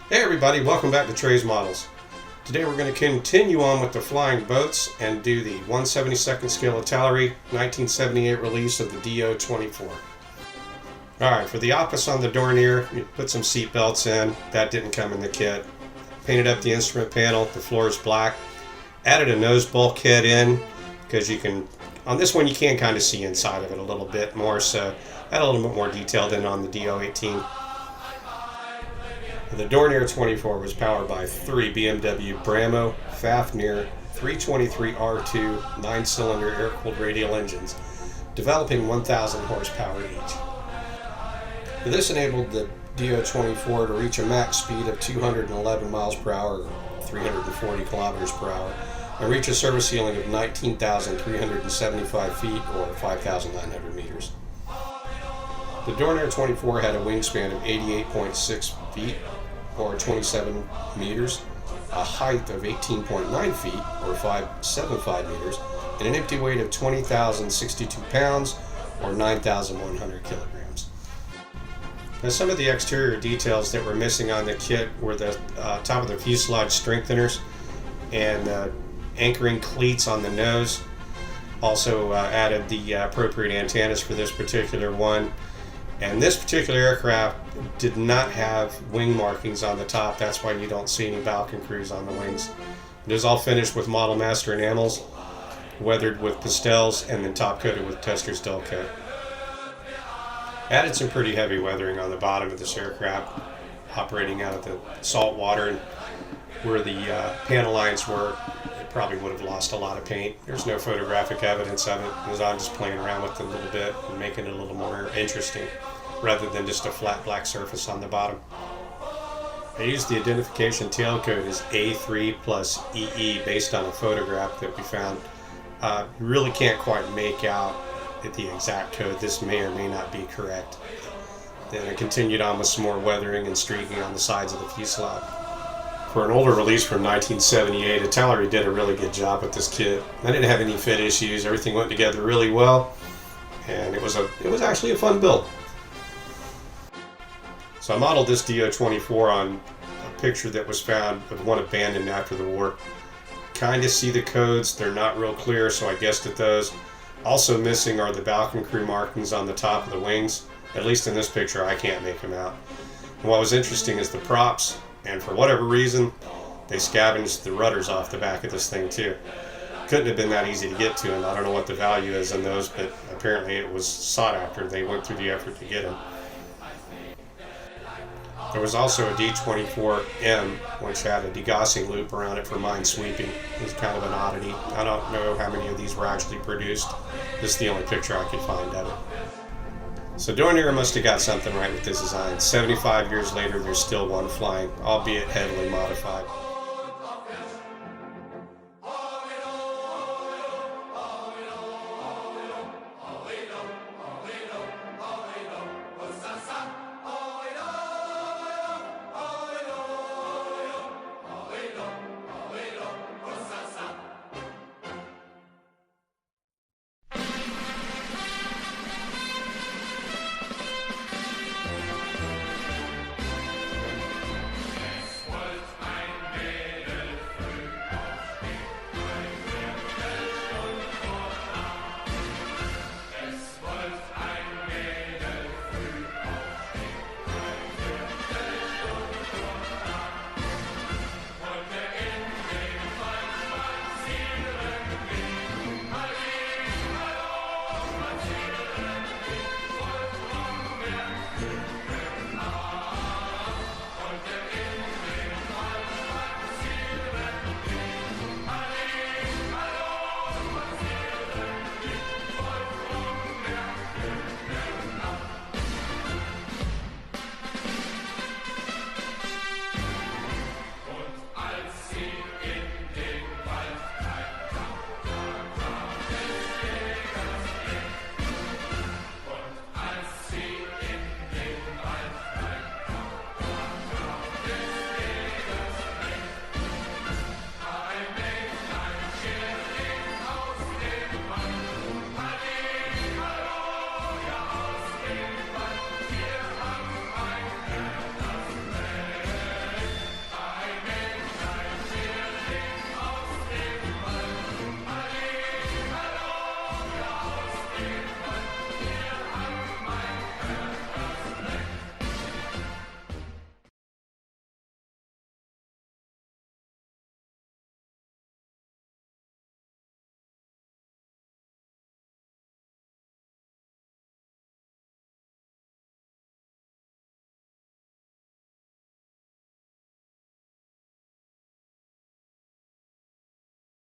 Hey everybody, welcome back to Trey's Models. Today we're going to continue on with the flying boats and do the 1/72nd scale Italeri 1978 release of the DO-24. Alright, for the opus on the Dornier, you put some seat belts in. That didn't come in the kit. Painted up the instrument panel, the floor is black. Added a nose bulkhead in because you can, on this one you can kind of see inside of it a little bit more, so add a little bit more detail than on the DO-18. The Dornier 24 was powered by three BMW Bramo Fafnir 323R2 9-cylinder air-cooled radial engines, developing 1,000 horsepower each. This enabled the DO-24 to reach a max speed of 211 miles per hour, or 340 kilometers per hour, and reach a service ceiling of 19,375 feet, or 5,900 meters. The Dornier 24 had a wingspan of 88.6 feet, or 27 meters, a height of 18.9 feet, or 575 meters, and an empty weight of 20,062 pounds, or 9,100 kilograms. Now, some of the exterior details that were missing on the kit were the top of the fuselage strengtheners and anchoring cleats on the nose. Also added the appropriate antennas for this particular one. And this particular aircraft did not have wing markings on the top. That's why you don't see any Balkan crews on the wings. It is all finished with Model Master enamels, weathered with pastels, and then top coated with Testor's dull coat. Added some pretty heavy weathering on the bottom of this aircraft, operating out of the salt water, and where the panel lines were, it probably would have lost a lot of paint. There's no photographic evidence of it, because I'm just playing around with it a little bit and making it a little more interesting, rather than just a flat black surface on the bottom. I used the identification tail code as A3 plus EE based on a photograph that we found. You really can't quite make out the exact code. This may or may not be correct. Then I continued on with some more weathering and streaking on the sides of the fuselage. For an older release from 1978, Italeri did a really good job with this kit. I didn't have any fit issues. Everything went together really well, and it was actually a fun build. So I modeled this DO-24 on a picture that was found of one abandoned after the war. Kind of see the codes. They're not real clear, so I guessed at those. Also missing are the Balkan crew markings on the top of the wings. At least in this picture, I can't make them out. And what was interesting is the props, and for whatever reason, they scavenged the rudders off the back of this thing too. Couldn't have been that easy to get to, and I don't know what the value is in those, but apparently it was sought after. They went through the effort to get them. There was also a D-24M, which had a degaussing loop around it for mine sweeping. It was kind of an oddity. I don't know how many of these were actually produced. This is the only picture I could find of it. So Dornier must have got something right with this design. 75 years later, there's still one flying, albeit heavily modified.